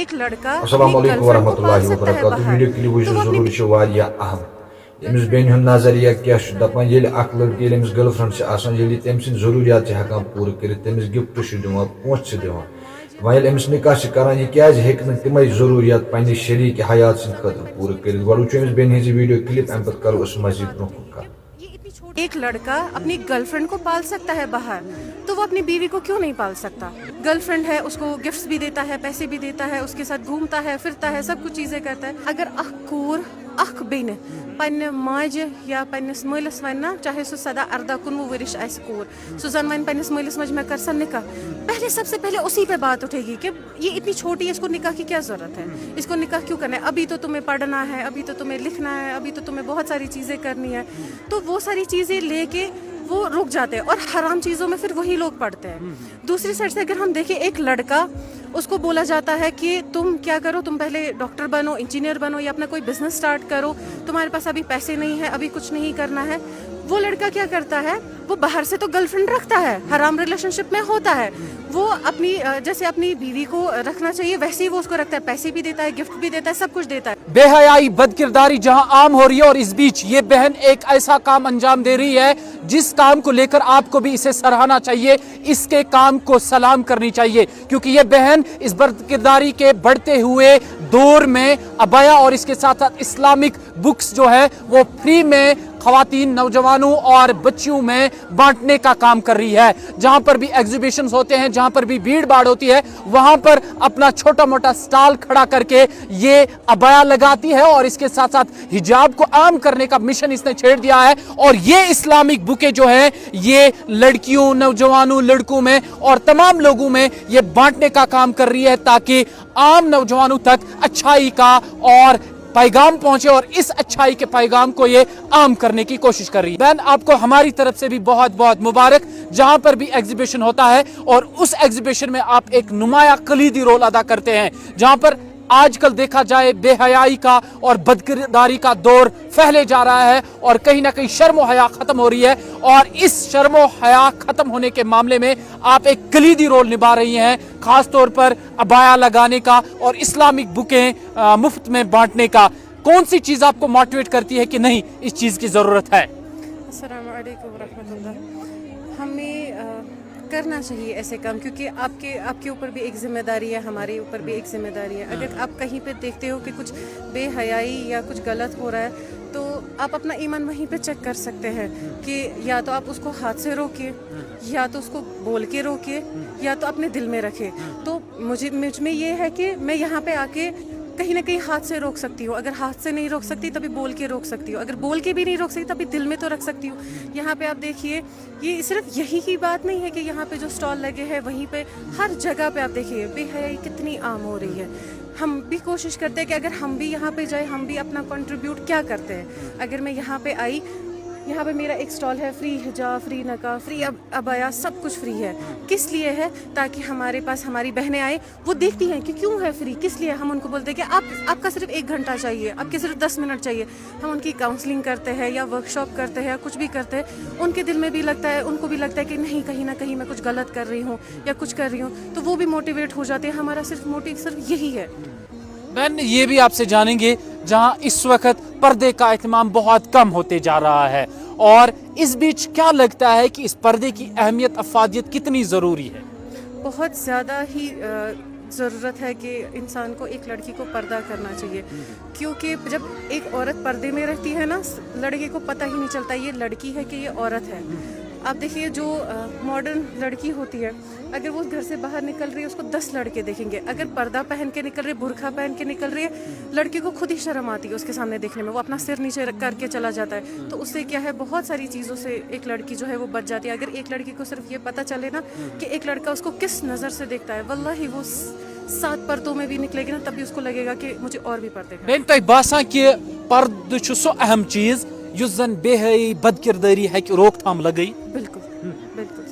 एक लड़का अस्सलाम वालेकुम वरहमतुल्लाहि वबरकातुहू वीडियो क्लिप वुचु जरूर छ वारिया अहम यमिस बेन हुन नजरिया क्या छ दपन येल अक लड़की यमिस गर्लफ्रेंड छ आसान येल तमसिन जरूरियात छ हकान पूरा कर तमिस गिफ्ट छ दिवान पोंछ छ दिवान वयल अमिस निकाह छ करान ये क्या हेक न तमय जरूरियात पन्ने शरीक हयात सिन खतर पूरा कर गडु छ यमिस बेन हिज वीडियो क्लिप एम पर करो उस मस्जिद नो का एक लड़का अपनी गर्लफ्रेंड को पाल सकता है बाहर, तो वो अपनी बीवी को क्यों नहीं पाल सकता? गर्लफ्रेंड है, उसको गिफ्ट्स भी देता है, पैसे भी देता है, उसके साथ घूमता है, फिरता है, सब कुछ चीजें करता है. अगर अख कोर अख बेन पन्ने माजे या पन्निस मलिस वन ना, चाहे सो सदा अर्दा कुनवु वरिश आसि कोर, सो जन वन पन्निस मलिस मज मैं कर सन निकाह, पहले सबसे पहले उसी पे बात उठेगी कि ये इतनी छोटी है, इसको निकाह की क्या जरूरत है, इसको निकाह क्यों करना है, अभी तो तुम्हें पढ़ना है, अभी तो तुम्हें लिखना है, अभी तो तुम्हें बहुत सारी चीजें करनी है. तो वो सारी चीजें लेके वो रुक जाते हैं और हराम चीज़ों में फिर वही लोग पढ़ते हैं. दूसरी साइड से अगर हम देखें, एक लड़का, उसको बोला जाता है कि तुम क्या करो, तुम पहले डॉक्टर बनो, इंजीनियर बनो या अपना कोई बिजनेस स्टार्ट करो, तुम्हारे पास अभी पैसे नहीं है, अभी कुछ नहीं करना है. वो लड़का क्या करता है, वो बाहर से तो गर्लफ्रेंड रखता है, हराम रिलेशनशिप में होता है, वो अपनी जैसे अपनी बीवी को रखना चाहिए वैसे ही वो उसको रखता है, पैसे भी देता है, गिफ्ट भी देता है, सब कुछ देता है. बेहयाई बदकिरदारी जहां आम हो रही है और इस बीच ये बहन एक ऐसा काम अंजाम दे रही है जिस काम को लेकर आपको भी इसे सराहना चाहिए, इसके काम को सलाम करनी चाहिए, क्योंकि ये बहन इस बदकिरदारी के बढ़ते हुए दौर में अबाया और इसके साथ साथ इस्लामिक बुक्स जो है वो फ्री में खवातीन, नौजवानों और बच्चियों में बांटने का काम कर रही है. जहां पर भी एग्जीबिशंस होते हैं, जहां पर भी भीड़ भाड़ होती है, वहां पर अपना छोटा मोटा स्टॉल खड़ा करके ये अबाया लगाती है और इसके साथ साथ हिजाब को आम करने का मिशन इसने छेड़ दिया है. और ये इस्लामिक बुकें जो है ये लड़कियों, नौजवानों, लड़कों में और तमाम लोगों में ये बांटने का काम कर रही है ताकि आम नौजवानों तक अच्छाई का और पैगाम पहुंचे और इस अच्छाई के पैगाम को ये आम करने की कोशिश कर रही है. बहन, आपको हमारी तरफ से भी बहुत बहुत मुबारक. जहां पर भी एग्जीबिशन होता है और उस एग्जीबिशन में आप एक नुमाया कलीदी रोल अदा करते हैं. जहां पर आजकल देखा जाए बेहयाई का और बदकिरदारी का दौर फैले जा रहा है और कहीं ना कहीं शर्म हया खत्म हो रही है, और इस शर्म हया खत्म होने के मामले में आप एक कलीदी रोल निभा रही हैं, खास तौर पर अबाया लगाने का और इस्लामिक बुकें मुफ्त में बांटने का. कौन सी चीज आपको मोटिवेट करती है कि नहीं, इस चीज की जरूरत है? अस्सलाम वालेकुम रहमतुल्लाह. हमें करना चाहिए ऐसे काम, क्योंकि आपके ऊपर भी एक जिम्मेदारी है, हमारे ऊपर भी एक जिम्मेदारी है. अगर आप कहीं पे देखते हो कि कुछ बेहयाई या कुछ गलत हो रहा है, तो आप अपना ईमान वहीं पे चेक कर सकते हैं कि या तो आप उसको हाथ से रोकिए, या तो उसको बोल के रोकिए, या तो अपने दिल में रखें. तो मुझ में ये है कि मैं यहाँ पे आके कहीं ना कहीं हाथ से रोक सकती हूँ. अगर हाथ से नहीं रोक सकती तभी बोल के रोक सकती हूँ, अगर बोल के भी नहीं रोक सकती तभी दिल में तो रख सकती हूँ. यहाँ पे आप देखिए, ये सिर्फ यही की बात नहीं है कि यहाँ पे जो स्टॉल लगे हैं वहीं पे हर जगह पे आप देखिए बेहयाई कितनी आम हो रही है. हम भी कोशिश करते हैं कि अगर हम भी यहाँ पे जाए, हम भी अपना कंट्रीब्यूट क्या करते हैं. अगर मैं यहाँ पे आई, यहाँ पे मेरा एक स्टॉल है, फ्री हिजाब, फ्री नकाब, फ्री अबाया, सब कुछ फ्री है. किस लिए है? ताकि हमारे पास हमारी बहनें आए, वो देखती हैं कि क्यों है फ्री, किस लिए. हम उनको बोलते हैं कि आपका सिर्फ 1 घंटा चाहिए, आपके सिर्फ 10 मिनट चाहिए. हम उनकी काउंसलिंग करते हैं या वर्कशॉप करते हैं या कुछ भी करते हैं. उनके दिल में भी लगता है, उनको भी लगता है कि नहीं, कहीं ना कहीं मैं कुछ गलत कर रही हूँ या कुछ कर रही हूँ, तो वो भी मोटिवेट हो जाते हैं. हमारा सिर्फ मोटिव सिर्फ यही है. बहन, ये भी आपसे जानेंगे, जहां इस वक्त पर्दे का एहतमाम बहुत कम होते जा रहा है, और इस बीच क्या लगता है कि इस पर्दे की अहमियत, अफादियत कितनी ज़रूरी है? बहुत ज़्यादा ही ज़रूरत है कि इंसान को, एक लड़की को पर्दा करना चाहिए, क्योंकि जब एक औरत पर्दे में रहती है ना, लड़के को पता ही नहीं चलता ये लड़की है कि ये औरत है. आप देखिए, जो मॉडर्न लड़की होती है, अगर वो घर से बाहर निकल रही है, उसको 10 लड़के देखेंगे. अगर पर्दा पहन के निकल रही है, बुरखा पहन के निकल रही है, लड़के को खुद ही शर्म आती है उसके सामने देखने में, वो अपना सिर नीचे करके चला जाता है. तो उससे क्या है, बहुत सारी चीज़ों से एक लड़की जो है वो बच जाती है. अगर एक लड़की को सिर्फ ये पता चले ना कि एक लड़का उसको किस नज़र से देखता है, वल्लाही वो 7 पर्दों में भी निकलेगी ना, तभी उसको लगेगा कि मुझे और भी पर्दे. बेन, तोह बासान कि पर्द छु सो अहम चीज युस जन बेहयाई, बदकिरदारी है कि रोकथाम लगई? बिल्कुल बिल्कुल.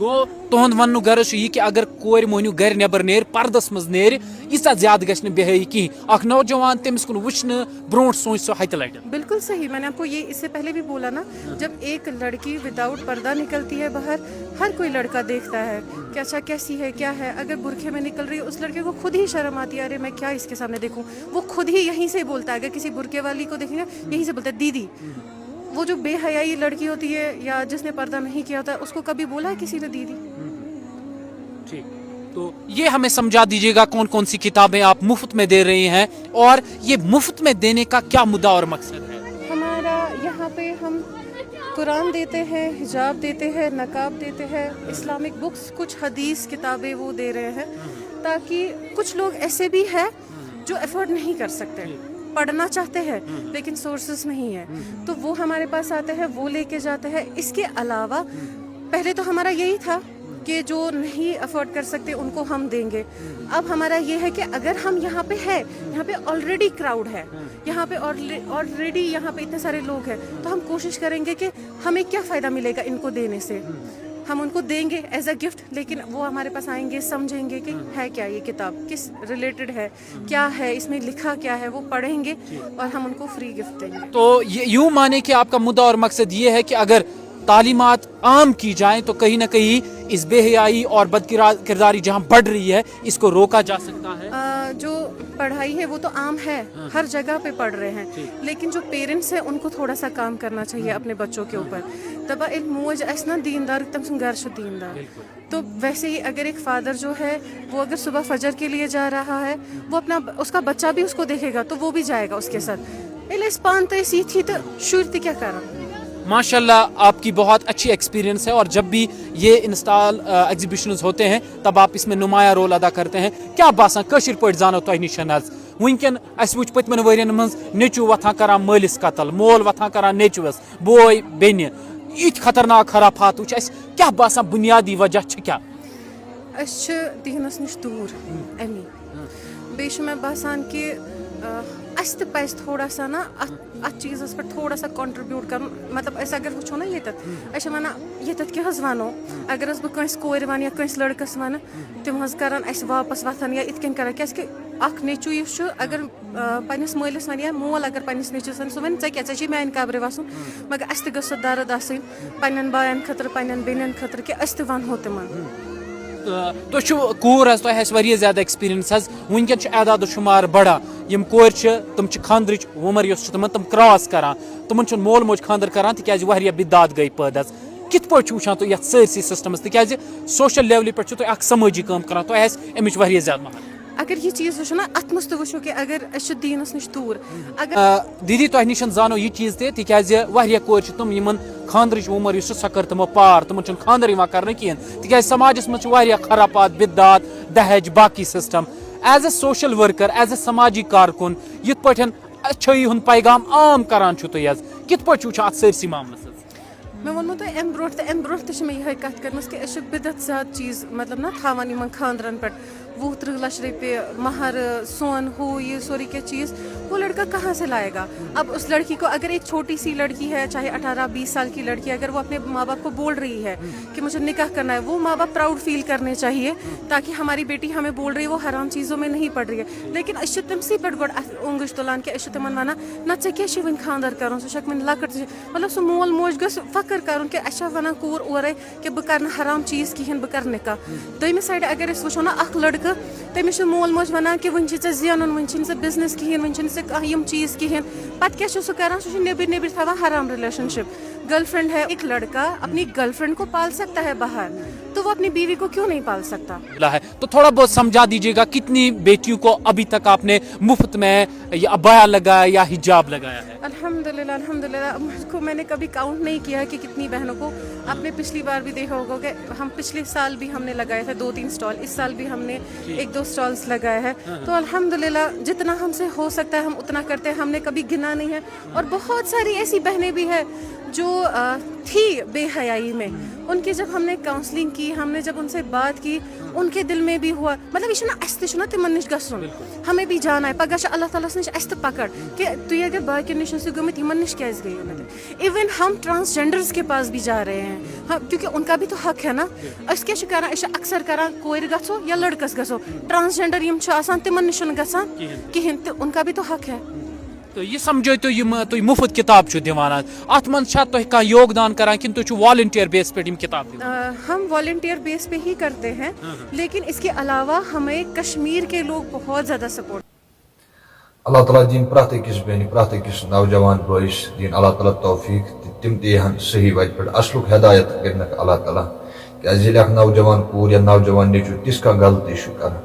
गो तुहद वन गर्ज यह कि अगर कोर मोहनिव गर नबर नेर पर्दस मज नेर यीचा ज्यादा गछ बेहई कहीं अख नौजवान तमिस कुन वुचन ब्रोट सोच सो हत लट। बिल्कुल सही, मैंने आपको ये इससे पहले भी बोला ना, जब एक लड़की विदाउट पर्दा निकलती है बाहर, हर कोई लड़का देखता है कि अच्छा कैसी है क्या है। अगर बुरखे में निकल रही है उस लड़के को खुद ही शर्म आती है, अरे मैं क्या इसके सामने देखूं। वो खुद ही यहीं से बोलता है, अगर किसी बुरके वाली को देखेंगे यहीं से बोलता है दीदी। वो जो बेहयाई लड़की होती है या जिसने पर्दा नहीं किया होता है उसको कभी बोला है किसी ने दीदी? ठीक, तो ये हमें समझा दीजिएगा कौन कौन सी किताबें आप मुफ्त में दे रही हैं और ये मुफ्त में देने का क्या मुद्दा और मकसद है? हमारा यहाँ पे हम कुरान देते हैं, हिजाब देते हैं, नकाब देते हैं, इस्लामिक बुक्स, कुछ हदीस किताबें वो दे रहे हैं, ताकि कुछ लोग ऐसे भी हैं जो अफोर्ड नहीं कर सकते, पढ़ना चाहते हैं लेकिन सोर्सेस नहीं है, तो वो हमारे पास आते हैं, वो लेके जाते हैं। इसके अलावा पहले तो हमारा यही था कि जो नहीं अफोर्ड कर सकते उनको हम देंगे। अब हमारा ये है कि अगर हम यहाँ पे है, यहाँ पे ऑलरेडी क्राउड है, यहाँ पे ऑलरेडी यहाँ पे इतने सारे लोग हैं, तो हम कोशिश करेंगे कि हमें क्या फ़ायदा मिलेगा इनको देने से। हम उनको देंगे एज अ गिफ्ट, लेकिन वो हमारे पास आएंगे, समझेंगे कि है क्या ये किताब, किस रिलेटेड है, क्या है इसमें लिखा क्या है, वो पढ़ेंगे और हम उनको फ्री गिफ्ट देंगे। तो ये यूँ माने कि आपका मुद्दा और मकसद ये है कि अगर तालीमात आम की जाए तो कहीं ना कहीं इस बेहयाई और बदकिरदारी जहाँ बढ़ रही है इसको रोका जा सकता है। जो पढ़ाई है वो तो आम है, हर जगह पे पढ़ रहे हैं, लेकिन जो पेरेंट्स हैं उनको थोड़ा सा काम करना चाहिए अपने बच्चों के ऊपर। तब एक मोज ऐसा दीनदार तम सुन घर दीनदार, तो वैसे ही अगर एक फादर जो है वो अगर सुबह फजर के लिए जा रहा है, वो अपना उसका बच्चा भी उसको देखेगा तो वो भी जाएगा उसके साथ। इले स्पान तो इसी थी तो शुरू क्या करा। माशाल्लाह आपकी बहुत अच्छी एक्सपीरियंस है और जब भी ये इंस्टॉल एग्जीबिशंस होते हैं तब आप इसमें नुमाया रोल अदा करते हैं। क्या बासान कशिर पट जानो तुह निश वनकन अस वुच पतमन वरियन मज नेचू वथान करान मालिस कतल, मोल वथान करान नेचुवस, बोय बेन, इत खतरनाक खराफात वुच अस, क्या बासान बुनियादी वजह क्या? अस दीनस निश दूर अमी बेश मैं बासान कि अस त पज थोड़ा सा ना अत चीज़ पर थोड़ा सा कंट्रीब्यूट कर, मतलब अस अगर वो ना ये वन ये क्या वनो, अगर बह कंस कोर वन या कंस लड़कस वन तम करान अस वापस वथन या इत करान, क्या अख नेचू यह अगर पन्निस मालिस वन या मोल अगर पन्निस नेचुस वन सह वन क्या चे मान कब्र वसन, मगर अस तस दर्द आसन पन्न बायन खतर पन्न बेन खतर कि अस वनो तिमन। तो कूर तुह ज्यादा एक्सपीरियंस वनकन आदाद शुमार बढ़ा, यम कोर तम खानद्र उमर तम क्रॉस करान, तमन मोल मोज खानदर करान तिक बिदात गई पैदा। कित पे वुचान तुम ये सरसी सिस्टमस तिक सोशल लेवल पे तुम समाजी काम करान, तुह अमिच ज्यादा महत्व। अगर ये चीज़ वो ना अत मस्त वो कि अगर अस दीनस निश दूर अगर दीदी तुह निश जानो यह चीज़ तिक कोर तम यमन खानद्र उमर सह कर तमो पार, तमन खानदर कर कहें समाजस मज खरापात, बिदात, दहेज, बाकी system. As a social worker, as a समाजी कारकुन यित पठन अच्छाई हुंद पैगाम आम करान तुह कित पे वुचान अत सरसी मामलस? मैं वनो तो अम ब्रोट तो यह कत कर कि बिदत ज्यादा चीज़ मतलब ना थावान इन खानदरन पे 20-30 लाख रुपये महर सोन हो ये सोरी क्या चीज़ वो लड़का कहाँ से लाएगा। अब उस लड़की को अगर एक छोटी सी लड़की है चाहे 18-20 साल की लड़की, अगर वो अपने माँ बाप को बोल रही है कि मुझे निकाह करना है, वो माँ बाप प्राउड फील करने चाहिए ताकि हमारी बेटी हमें बोल रही है वो हराम चीज़ों में नहीं पड़ रही है। लेकिन अस तमसी पे गोड ओंगुश तुलान कि तिमन वन ना ऐ क्या वन खानदर कर वन लकट मतलब सह मोल मोज गो फकर कर कि अस वन कूर ओर कि बह कर हराम चीज़ कहें, बह कर निकाह। दोयमि साइड अगर वो ना अख लड़का तमिस मोल मोज वन कि वन जेनुन वन बिजनेस कहें, वन यम चीज़ कहें, पत क्या सह कर नबर नबर थवान हराम रिलेशनशिप। गर्लफ्रेंड है, एक लड़का अपनी गर्लफ्रेंड को पाल सकता है बाहर, तो वो अपनी बीवी को क्यों नहीं पाल सकता है? तो थोड़ा बहुत समझा दीजिएगा कितनी बेटियों को अभी तक आपने मुफ्त में या अबाया लगाया या हिजाब लगाया है? अल्हम्दुलिल्लाह अल्हम्दुलिल्लाह, मुझको मैंने कभी काउंट नहीं किया कि कितनी बहनों को। आपने पिछली बार भी देखा होगा कि हम पिछले साल भी हमने लगाए थे 2-3 स्टॉल, इस साल भी हमने 1-2 स्टॉल्स लगाए हैं। तो अल्हम्दुलिल्लाह जितना हमसे हो सकता है हम उतना करते हैं, हमने कभी गिना नहीं है। और बहुत सारी ऐसी बहनें भी हैं جو تھی بے حیائی میں ان کی جب ہم نے کاؤنسلنگ کی, ہم نے جب ان سے بات کی, ان کے دل میں بھی ہوا مطلب یہ اس تہ تمن نش گژھُن, ہمیں بھی جانا ہے پگہ اللہ تعالیٰ نش اس پکڑ کہ تھی اگر باقی نش گمت یمن نش کیازِ گٔیو نہٕ. ایون ہم ٹرانسجینڈرز کے پاس بھی جا رہے ہیں کیونکہ ان کا بھی تو حق ہے نا. اس کیا کران اس اکثر کران کور گژھو یا لڑکس گژھو, ٹرانسجینڈر یم آسان تمن نش گژھان کہین تو ان کا بھی تو حق ہے. تو یہ سمجھو تھی مفت کتاب دِوان ات من تھی کھانا یوگدان کران کن تھی والنٹیئر بیس پہ کتاب دِوان؟ ہم والنٹیئر بیس پہ ہی کرتے ہیں لیکن اس کے علاوہ ہمیں کشمیر کے لوگ بہت زیادہ سپورٹ. اللہ تعالیٰ دین پرٛٮ۪تھ أکِس بیٚنہِ پرٛٮ۪تھ أکِس نوجوان بٲیِس دین اللہ تعالیٰ توفیق تم تہِ یِہن صحیح وتہِ پٮ۪ٹھ اصلُک ہدایت کرنکھ اللہ تعالیٰ. کیٛازِ ییٚلہِ اکھ نوجوان کوٗر یا نوجوان نیٚچوٗ تِژھ کانٛہہ غلطی چھُ کران,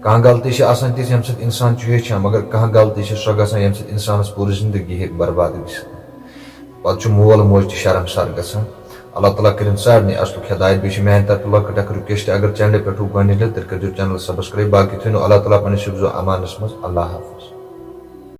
کانٛہہ غلطی چھِ آسان تِژھ ییٚمہِ سۭتۍ اِنسان چھُ ہیٚچھان مگر کانٛہہ غلطی چھِ سۄ گژھان ییٚمہِ سۭتۍ اِنسانس پوٗرٕ زندگی ہیٚکہِ برباد گٔژھِتھ. پتہٕ چھُ مول موج تہِ شرمسار گژھان. اللہ تعالیٰ کٔرِنۍ سارنٕے اصلُک ہدایت. بیٚیہِ چھِ میانہِ طرفہٕ لۄکٕٹ اکھ رِکویسٹ, اگر چینلہِ پٮ۪ٹھ گۄڈنِچ لٹہِ تیٚلہِ کٔرۍزیو چینل سبسکرایب. باقٕے تھٲینو اللہ تعالیٰ پننِس حفظ و امانس منٛز. اللہ حافظ.